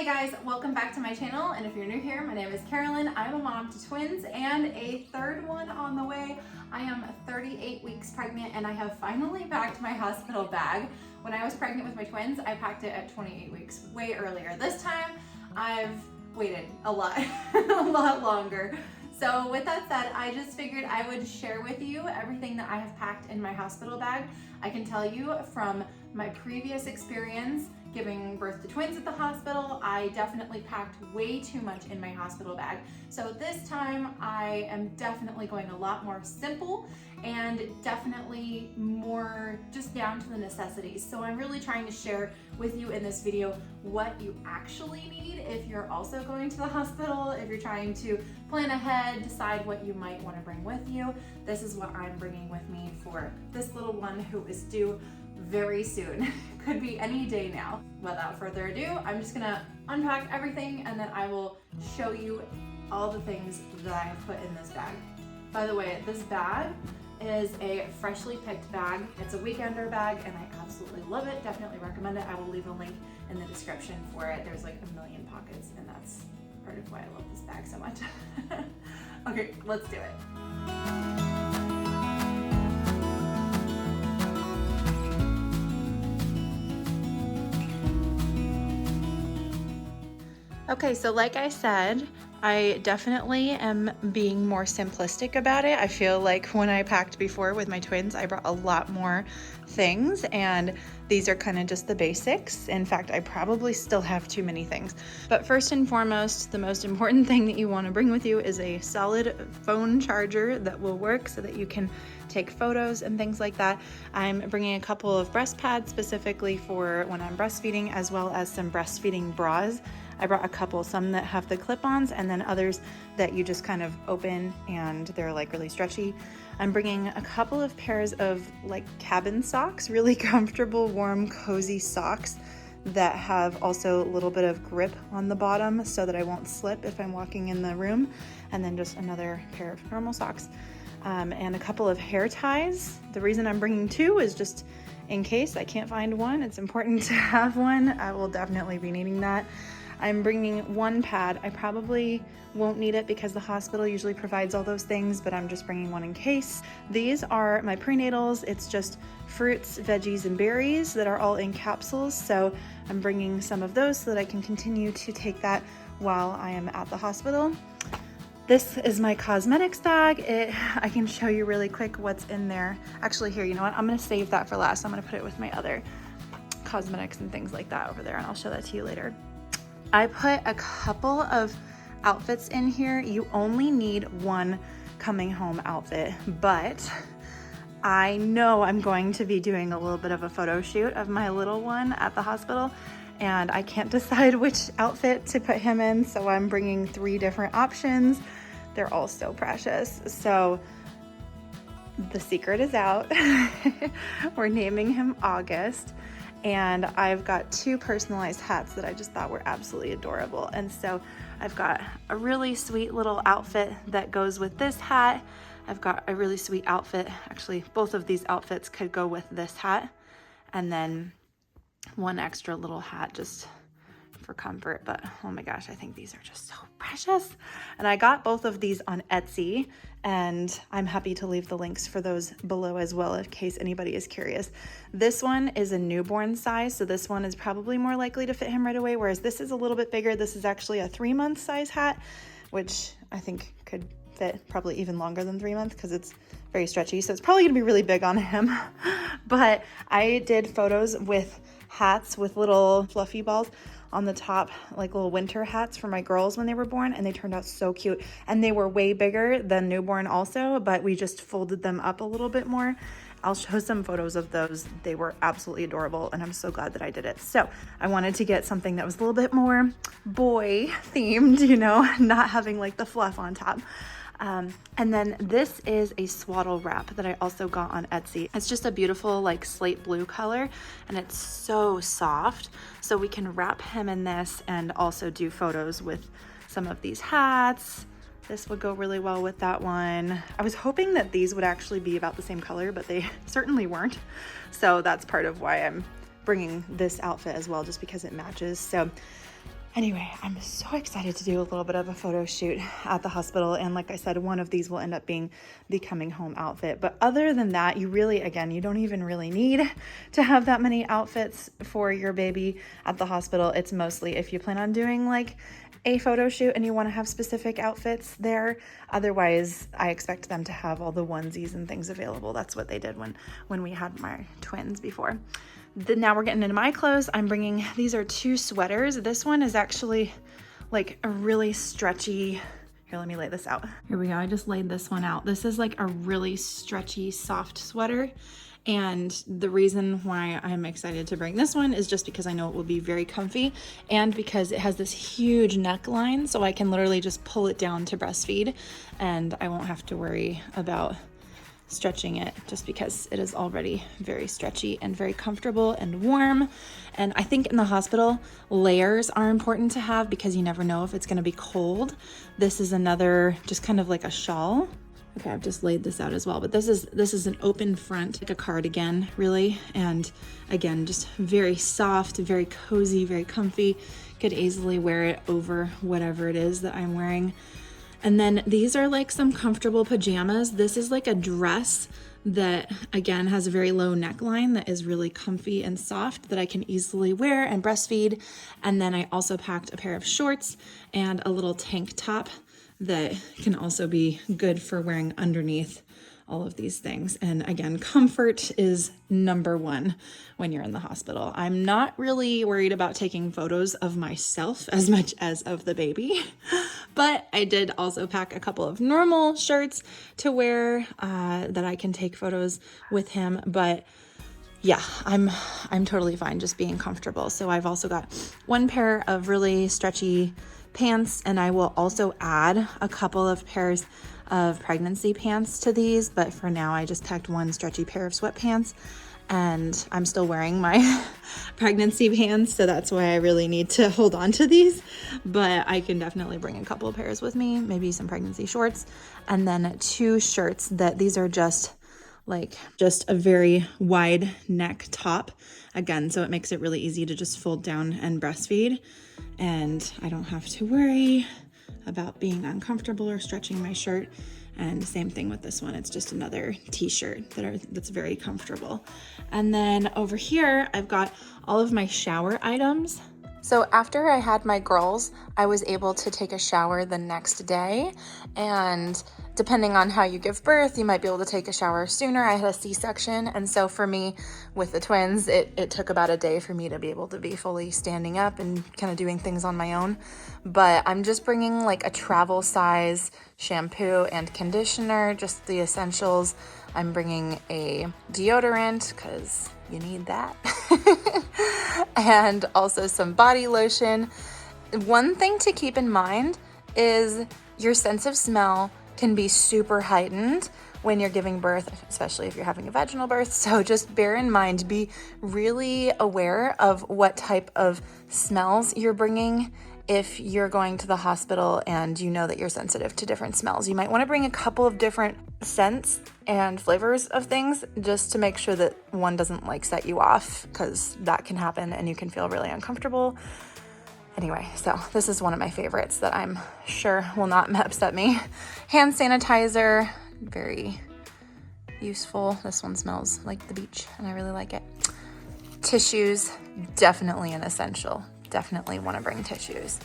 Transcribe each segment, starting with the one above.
guys, welcome back to my channel, and if you're new here, my name is Carolyn. I'm a mom to twins and a third one on the way. I am 38 weeks pregnant and I have finally packed my hospital bag. When I was pregnant with my twins, I packed it at 28 weeks, way earlier. This time, I've waited a lot, a lot longer. So with that said, I just figured I would share with you everything that I have packed in my hospital bag. I can tell you from my previous experience giving birth to twins at the hospital, I definitely packed way too much in my hospital bag. So this time I am definitely going a lot more simple and definitely more just down to the necessities. So I'm really trying to share with you in this video what you actually need if you're also going to the hospital, if you're trying to plan ahead, decide what you might want to bring with you. This is what I'm bringing with me for this little one who is due very soon. Could be any day now. Without further ado, I'm just gonna unpack everything and then I will show you all the things that I have put in this bag. By the way, this bag is a freshly picked bag. It's a weekender bag and I absolutely love it. Definitely recommend it. I will leave a link in the description for it. There's like a million pockets and that's part of why I love this bag so much. Okay, let's do it. Okay, so like I said, I definitely am being more simplistic about it. I feel like when I packed before with my twins, I brought a lot more things and these are kind of just the basics. In fact, I probably still have too many things. But first and foremost, the most important thing that you want to bring with you is a solid phone charger that will work so that you can take photos and things like that. I'm bringing a couple of breast pads specifically for when I'm breastfeeding, as well as some breastfeeding bras. I brought a couple, some that have the clip-ons and then others that you just kind of open and they're like really stretchy. I'm bringing a couple of pairs of like cabin socks, really comfortable, warm, cozy socks that have also a little bit of grip on the bottom so that I won't slip if I'm walking in the room. And then just another pair of normal socks and a couple of hair ties. The reason I'm bringing two is just in case I can't find one. It's important to have one. I will definitely be needing that. I'm bringing one pad. I probably won't need it because the hospital usually provides all those things, but I'm just bringing one in case. These are my prenatals. It's just fruits, veggies, and berries that are all in capsules. So I'm bringing some of those so that I can continue to take that while I am at the hospital. This is my cosmetics bag. I can show you really quick what's in there. Actually, here, you know what? I'm gonna save that for last. I'm gonna put it with my other cosmetics and things like that over there, and I'll show that to you later. I put a couple of outfits in here. You only need one coming home outfit, but I know I'm going to be doing a little bit of a photo shoot of my little one at the hospital, and I can't decide which outfit to put him in, so I'm bringing 3 different options. They're all so precious. So the secret is out. We're naming him August. And I've got 2 personalized hats that I just thought were absolutely adorable. And so I've got a really sweet little outfit that goes with this hat. I've got a really sweet outfit. Actually, both of these outfits could go with this hat. And then one extra little hat just for comfort. But oh my gosh, I think these are just so precious. And I got both of these on Etsy, and I'm happy to leave the links for those below as well in case anybody is curious. This one is a newborn size, so this one is probably more likely to fit him right away, whereas this is a little bit bigger. This is actually a 3-month size hat, which I think could fit probably even longer than 3 months because it's very stretchy, so it's probably gonna be really big on him. But I did photos with hats with little fluffy balls on the top, like little winter hats for my girls when they were born, and they turned out so cute. And they were way bigger than newborn also, but we just folded them up a little bit more. I'll show some photos of those. They were absolutely adorable, and I'm so glad that I did it. So I wanted to get something that was a little bit more boy themed, you know, not having like the fluff on top. And then this is a swaddle wrap that I also got on Etsy. It's just a beautiful like slate blue color, and it's so soft. So we can wrap him in this and also do photos with some of these hats. This would go really well with that one. I was hoping that these would actually be about the same color, but they certainly weren't. So that's part of why I'm bringing this outfit as well, just because it matches. So Anyway, I'm so excited to do a little bit of a photo shoot at the hospital. And like I said, one of these will end up being the coming home outfit. But other than that, you really, again, you don't even really need to have that many outfits for your baby at the hospital. It's mostly if you plan on doing like a photo shoot and you want to have specific outfits there. Otherwise, I expect them to have all the onesies and things available. That's what they did when we had my twins before. Now we're getting into my clothes. I'm bringing, these are 2 sweaters. This one is actually like a really stretchy, here, let me lay this out. Here we go, I just laid this one out. This is like a really stretchy, soft sweater. And the reason why I'm excited to bring this one is just because I know it will be very comfy and because it has this huge neckline, so I can literally just pull it down to breastfeed and I won't have to worry about stretching it just because it is already very stretchy and very comfortable and warm. And I think in the hospital, layers are important to have because you never know if it's going to be cold. This is another, just kind of like a shawl. Okay, I've just laid this out as well, but this is an open front, like a cardigan really. And again, just very soft, very cozy, very comfy. Could easily wear it over whatever it is that I'm wearing. And then these are like some comfortable pajamas. This is like a dress that again has a very low neckline that is really comfy and soft that I can easily wear and breastfeed. And then I also packed a pair of shorts and a little tank top that can also be good for wearing underneath all of these things. And again, comfort is number one when you're in the hospital. I'm not really worried about taking photos of myself as much as of the baby, but I did also pack a couple of normal shirts to wear that I can take photos with him. But yeah, I'm totally fine just being comfortable. So I've also got 1 pair of really stretchy pants, and I will also add a couple of pairs of pregnancy pants to these, but for now I just packed 1 stretchy pair of sweatpants, and I'm still wearing my pregnancy pants, so that's why I really need to hold on to these. But I can definitely bring a couple of pairs with me, maybe some pregnancy shorts, and then 2 shirts that these are just a very wide neck top again, so it makes it really easy to just fold down and breastfeed, and I don't have to worry about being uncomfortable or stretching my shirt. And same thing with this one, it's just another t-shirt that's very comfortable. And then over here I've got all of my shower items. So after I had my girls, I was able to take a shower the next day, and depending on how you give birth, you might be able to take a shower sooner. I had a C-section, and so for me with the twins, it took about a day for me to be able to be fully standing up and kind of doing things on my own. But I'm just bringing like a travel size shampoo and conditioner, just the essentials. I'm bringing a deodorant because you need that. And also some body lotion. One thing to keep in mind is your sense of smell can be super heightened when you're giving birth, especially if you're having a vaginal birth. So just bear in mind, be really aware of what type of smells you're bringing if you're going to the hospital and you know that you're sensitive to different smells. You might want to bring a couple of different scents and flavors of things just to make sure that one doesn't like set you off, because that can happen and you can feel really uncomfortable. Anyway, so this is one of my favorites that I'm sure will not upset me. Hand sanitizer, very useful. This one smells like the beach and I really like it. Tissues, definitely an essential. Definitely want to bring tissues.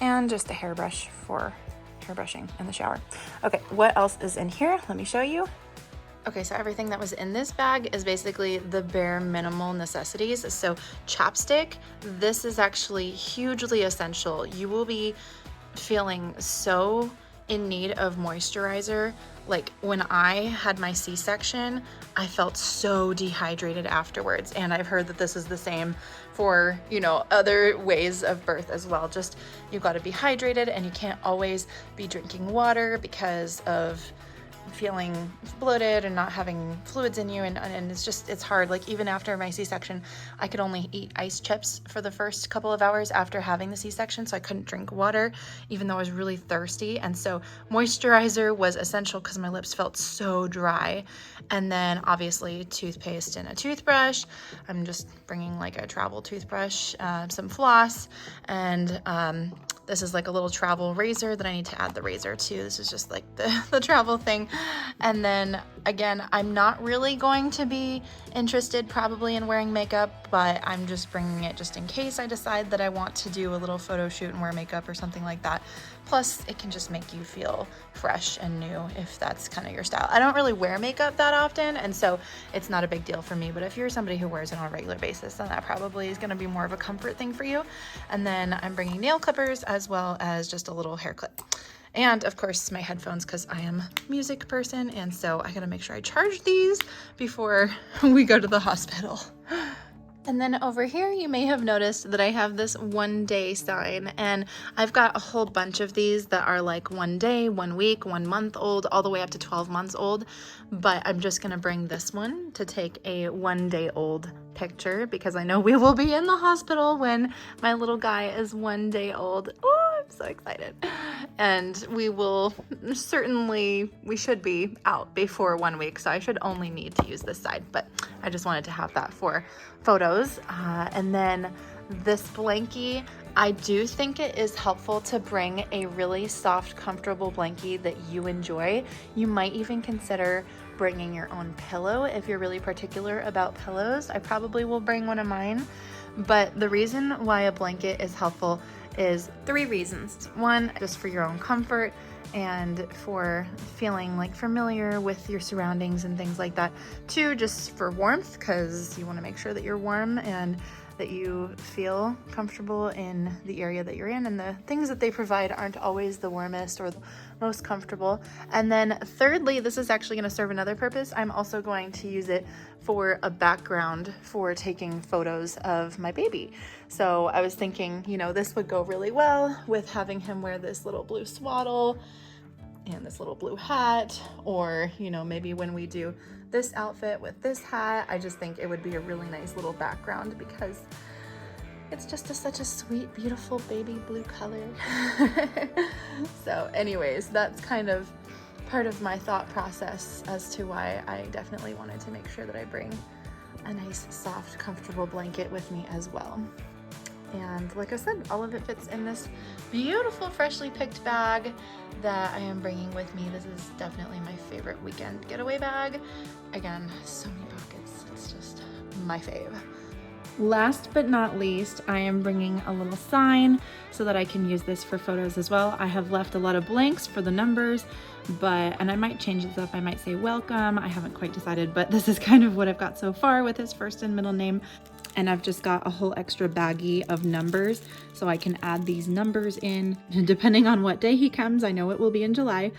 And just a hairbrush for hair brushing in the shower. Okay, what else is in here? Let me show you. Okay, so everything that was in this bag is basically the bare minimal necessities. So chapstick, this is actually hugely essential. You will be feeling so in need of moisturizer. Like when I had my C-section, I felt so dehydrated afterwards. And I've heard that this is the same for, you know, other ways of birth as well. Just, you've got to be hydrated and you can't always be drinking water because of feeling bloated and not having fluids in you, and it's hard. Like even after my C-section, I could only eat ice chips for the first couple of hours after having the C-section, so I couldn't drink water even though I was really thirsty. And so moisturizer was essential because my lips felt so dry. And then obviously toothpaste and a toothbrush. I'm just bringing like a travel toothbrush, some floss, and this is like a little travel razor that I need to add the razor to. This is just like the travel thing. And then again, I'm not really going to be interested probably in wearing makeup, but I'm just bringing it just in case I decide that I want to do a little photo shoot and wear makeup or something like that. Plus, it can just make you feel fresh and new if that's kind of your style. I don't really wear makeup that often, and so it's not a big deal for me, but if you're somebody who wears it on a regular basis, then that probably is gonna be more of a comfort thing for you. And then I'm bringing nail clippers as well as just a little hair clip. And of course my headphones, because I am a music person, and so I gotta make sure I charge these before we go to the hospital. And then over here, you may have noticed that I have this 1 day sign, and I've got a whole bunch of these that are like 1 day, 1 week, 1 month old, all the way up to 12 months old. But I'm just gonna bring this one to take a 1 day old picture because I know we will be in the hospital when my little guy is 1 day old. Oh, I'm so excited. And we should be out before 1 week, so I should only need to use this side, but I just wanted to have that for photos. And then this blankie, I do think it is helpful to bring a really soft, comfortable blankie that you enjoy. You might even consider bringing your own pillow if you're really particular about pillows. I probably will bring one of mine, but the reason why a blanket is helpful is 3 reasons. 1, just for your own comfort and for feeling like familiar with your surroundings and things like that. 2, just for warmth, because you want to make sure that you're warm and that you feel comfortable in the area that you're in, and the things that they provide aren't always the warmest or the most comfortable. And then thirdly, this is actually going to serve another purpose. I'm also going to use it for a background for taking photos of my baby. So I was thinking, you know, this would go really well with having him wear this little blue swaddle and this little blue hat, or, you know, maybe when we do this outfit with this hat, I just think it would be a really nice little background because it's just such a sweet, beautiful baby blue color. So anyways, that's kind of part of my thought process as to why I definitely wanted to make sure that I bring a nice, soft, comfortable blanket with me as well. And like I said, all of it fits in this beautiful, freshly picked bag that I am bringing with me. This is definitely my favorite weekend getaway bag. Again, so many pockets. It's just my fave. Last but not least, I am bringing a little sign so that I can use this for photos as well. I have left a lot of blanks for the numbers, and I might change this up. I might say welcome. I haven't quite decided, but this is kind of what I've got so far with his first and middle name. And I've just got a whole extra baggie of numbers so I can add these numbers in depending on what day he comes. I know it will be in July,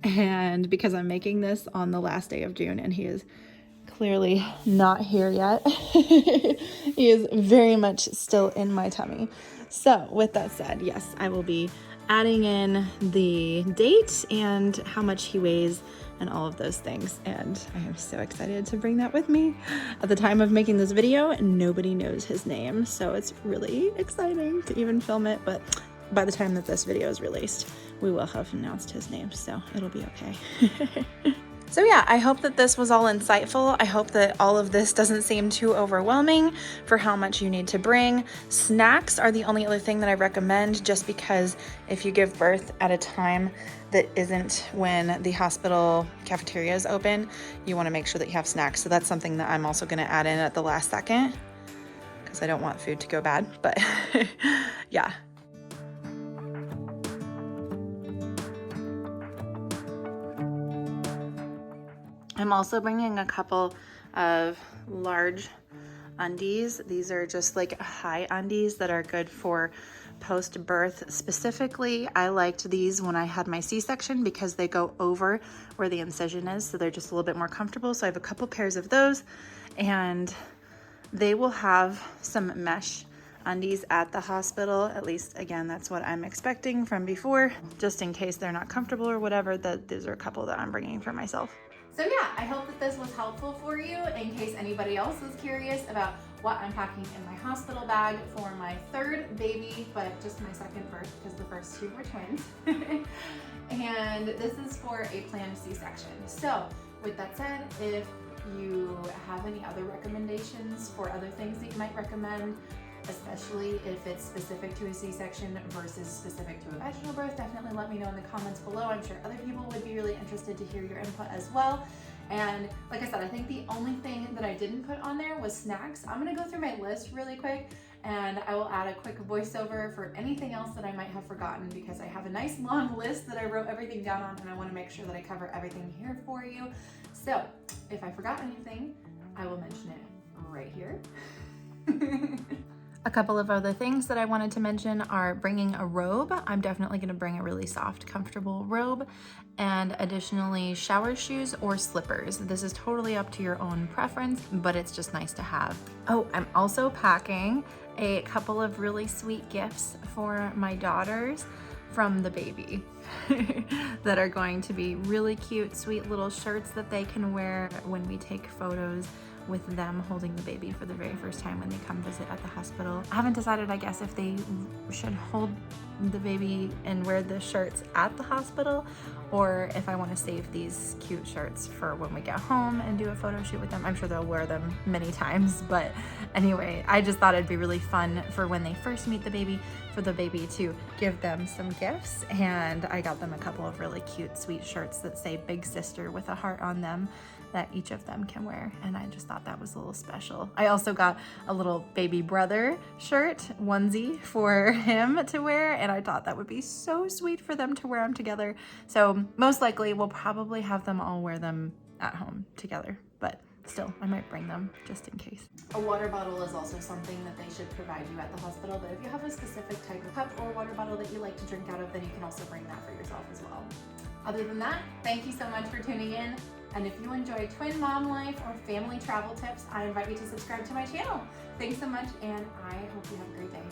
and because I'm making this on the last day of June and he is clearly not here yet. He is very much still in my tummy. So with that said, yes, I will be adding in the date and how much he weighs and all of those things, and I am so excited to bring that with me. At the time of making this video, nobody knows his name, so it's really exciting to even film it, but by the time that this video is released, we will have announced his name, so it'll be okay. So yeah, I hope that this was all insightful. I hope that all of this doesn't seem too overwhelming for how much you need to bring. Snacks are the only other thing that I recommend, just because if you give birth at a time that isn't when the hospital cafeteria is open, you want to make sure that you have snacks. So that's something that I'm also going to add in at the last second because I don't want food to go bad, but yeah. I'm also bringing a couple of large undies. These are just like high undies that are good for post-birth. Specifically, I liked these when I had my C-section because they go over where the incision is, so they're just a little bit more comfortable. So I have a couple pairs of those, and they will have some mesh undies at the hospital. At least, again, that's what I'm expecting from before, just in case they're not comfortable or whatever. These are a couple that I'm bringing for myself. So yeah, I hope that this was helpful for you in case anybody else was curious about what I'm packing in my hospital bag for my third baby, but just my second birth because the first two were twins. And this is for a planned C-section. So with that said, if you have any other recommendations for other things that you might recommend, especially if it's specific to a C-section versus specific to a vaginal birth, definitely let me know in the comments below. I'm sure other people would be really interested to hear your input as well. And like I said, I think the only thing that I didn't put on there was snacks. I'm gonna go through my list really quick and I will add a quick voiceover for anything else that I might have forgotten, because I have a nice long list that I wrote everything down on and I wanna make sure that I cover everything here for you. So if I forgot anything, I will mention it right here. A couple of other things that I wanted to mention are bringing a robe. I'm definitely going to bring a really soft, comfortable robe, and additionally shower shoes or slippers. This is totally up to your own preference, but it's just nice to have. Oh, I'm also packing a couple of really sweet gifts for my daughters from the baby that are going to be really cute, sweet little shirts that they can wear when we take photos with them holding the baby for the very first time when they come visit at the hospital. I haven't decided, I guess, if they should hold the baby and wear the shirts at the hospital, or if I want to save these cute shirts for when we get home and do a photo shoot with them. I'm sure they'll wear them many times, but anyway, I just thought it'd be really fun for when they first meet the baby, for the baby to give them some gifts. And I got them a couple of really cute, sweet shirts that say Big Sister with a heart on them that each of them can wear, and I just thought that was a little special. I also got a little baby brother shirt, onesie, for him to wear, and I thought that would be so sweet for them to wear them together. So most likely we'll probably have them all wear them at home together, but still, I might bring them just in case. A water bottle is also something that they should provide you at the hospital, but if you have a specific type of cup or water bottle that you like to drink out of, then you can also bring that for yourself as well. Other than that, thank you so much for tuning in. And if you enjoy twin mom life or family travel tips, I invite you to subscribe to my channel. Thanks so much, and I hope you have a great day.